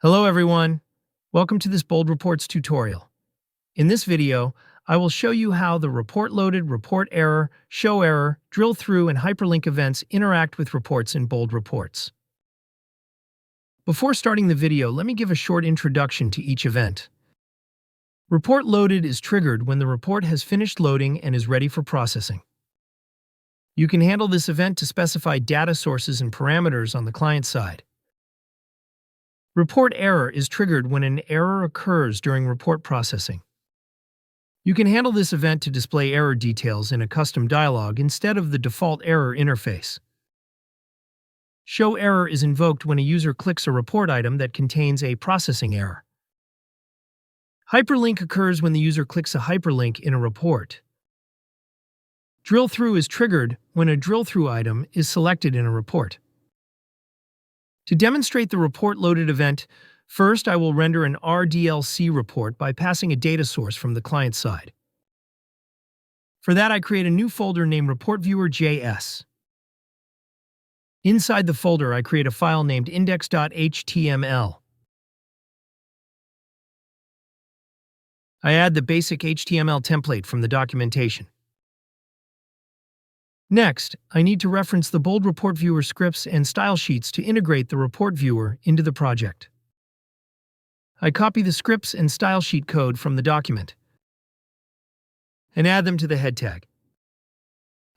Hello everyone, welcome to this Bold Reports tutorial. In this video, I will show you how the report loaded, report error, show error, drill through, and hyperlink events interact with reports in Bold Reports. Before starting the video, let me give a short introduction to each event. Report loaded is triggered when the report has finished loading and is ready for processing. You can handle this event to specify data sources and parameters on the client side. Report error is triggered when an error occurs during report processing. You can handle this event to display error details in a custom dialog instead of the default error interface. Show error is invoked when a user clicks a report item that contains a processing error. Hyperlink occurs when the user clicks a hyperlink in a report. Drill through is triggered when a drill through item is selected in a report. To demonstrate the report loaded event, first I will render an RDLC report by passing a data source from the client side. For that, I create a new folder named ReportViewer.js. Inside the folder, I create a file named index.html. I add the basic HTML template from the documentation. Next, I need to reference the Bold Report Viewer scripts and style sheets to integrate the report viewer into the project. I copy the scripts and style sheet code from the document and add them to the head tag.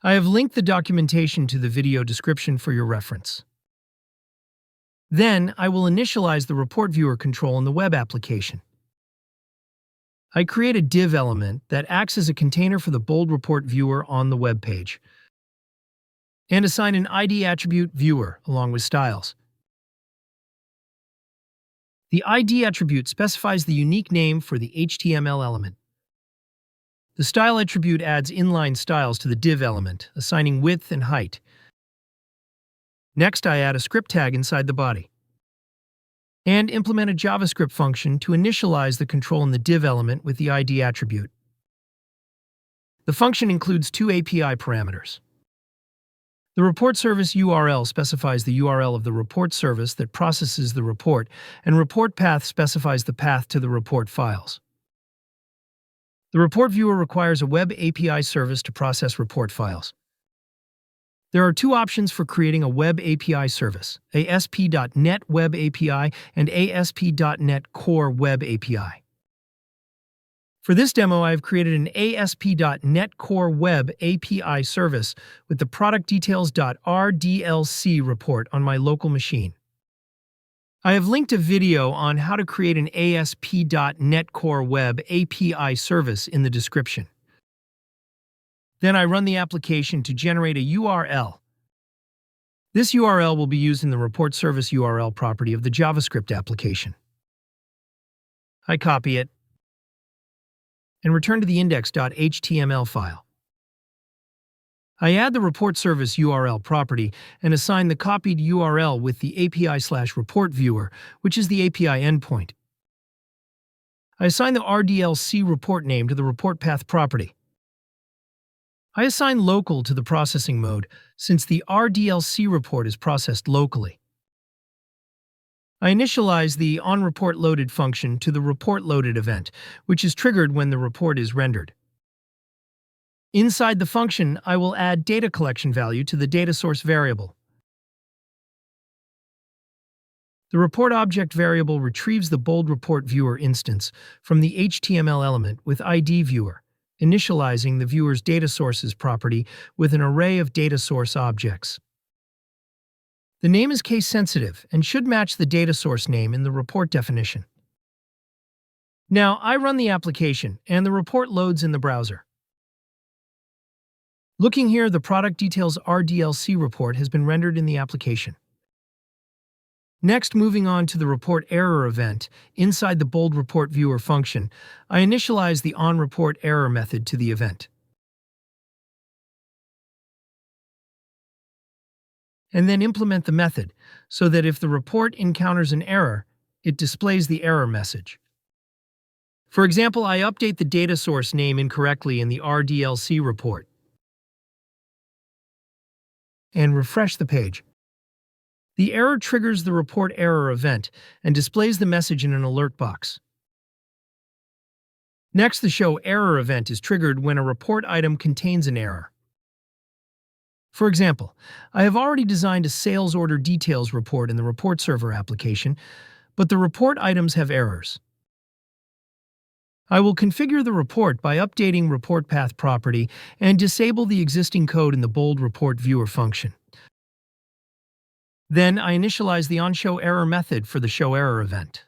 I have linked the documentation to the video description for your reference. Then, I will initialize the report viewer control in the web application. I create a div element that acts as a container for the Bold Report viewer on the web page, and assign an ID attribute viewer along with styles. The ID attribute specifies the unique name for the HTML element. The style attribute adds inline styles to the div element, assigning width and height. Next, I add a script tag inside the body and implement a JavaScript function to initialize the control in the div element with the ID attribute. The function includes two API parameters. The report service URL specifies the URL of the report service that processes the report, and report path specifies the path to the report files. The report viewer requires a web API service to process report files. There are two options for creating a web API service: ASP.NET Web API and ASP.NET Core Web API. For this demo, I have created an ASP.NET Core Web API service with the product details.rdlc report on my local machine. I have linked a video on how to create an ASP.NET Core Web API service in the description. Then I run the application to generate a URL. This URL will be used in the report service URL property of the JavaScript application. I copy it and return to the index.html file. I add the report service URL property and assign the copied URL with the API/report viewer, which is the API endpoint. I assign the RDLC report name to the report path property. I assign local to the processing mode, since the RDLC report is processed locally. I initialize the onReportLoaded function to the reportLoaded event, which is triggered when the report is rendered. Inside the function, I will add data collection value to the data source variable. The report object variable retrieves the Bold Report Viewer instance from the HTML element with ID viewer, initializing the viewer's data sources property with an array of data source objects. The name is case-sensitive and should match the data source name in the report definition. Now, I run the application, and the report loads in the browser. Looking here, the product details RDLC report has been rendered in the application. Next, moving on to the report error event, inside the Bold Report Viewer function, I initialize the onReportError method to the event. And then implement the method, so that if the report encounters an error, it displays the error message. For example, I update the data source name incorrectly in the RDLC report and refresh the page. The error triggers the report error event and displays the message in an alert box. Next, the show error event is triggered when a report item contains an error. For example, I have already designed a sales order details report in the report server application, but the report items have errors. I will configure the report by updating report path property and disable the existing code in the bold report viewer function. Then I initialize the onShowError method for the showError event.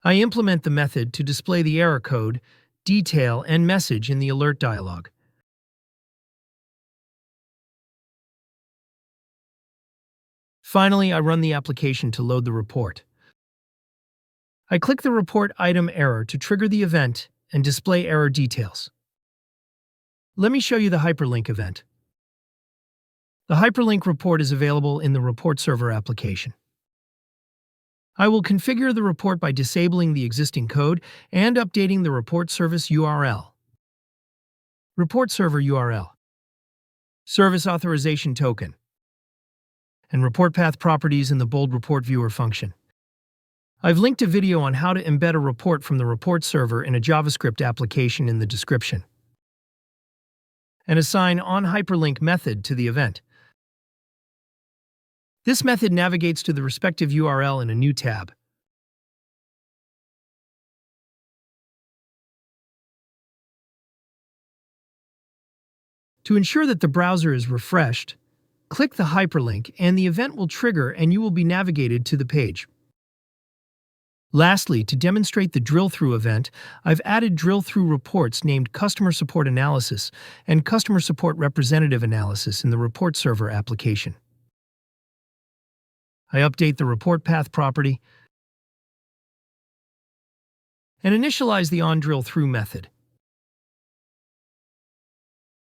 I implement the method to display the error code, detail, and message in the alert dialog. Finally, I run the application to load the report. I click the report item error to trigger the event and display error details. Let me show you the hyperlink event. The hyperlink report is available in the report server application. I will configure the report by disabling the existing code and updating the report service URL. Report server URL, service authorization token, and report path properties in the bold report viewer function. I've linked a video on how to embed a report from the report server in a JavaScript application in the description. And assign onHyperlink method to the event. This method navigates to the respective URL in a new tab. To ensure that the browser is refreshed, click the hyperlink and the event will trigger and you will be navigated to the page. Lastly, to demonstrate the drill-through event, I've added drill-through reports named Customer Support Analysis and Customer Support Representative Analysis in the report server application. I update the report path property and initialize the onDrillThrough method.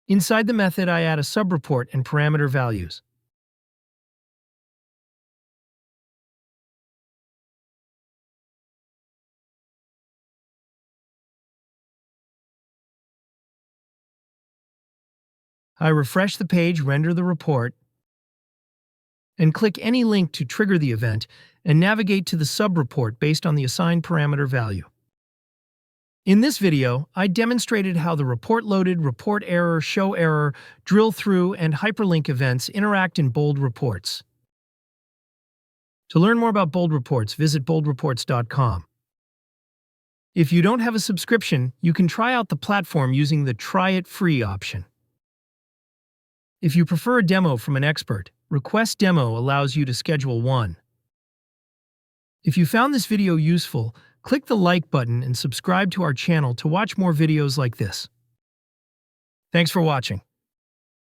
Inside the method, I add a subreport and parameter values. I refresh the page, render the report, and click any link to trigger the event and navigate to the subreport based on the assigned parameter value. In this video, I demonstrated how the report loaded, report error, show error, drill through, and hyperlink events interact in bold reports. To learn more about bold reports, visit boldreports.com. If you don't have a subscription, you can try out the platform using the Try It Free option. If you prefer a demo from an expert, Request Demo allows you to schedule one. If you found this video useful, click the like button and subscribe to our channel to watch more videos like this. Thanks for watching.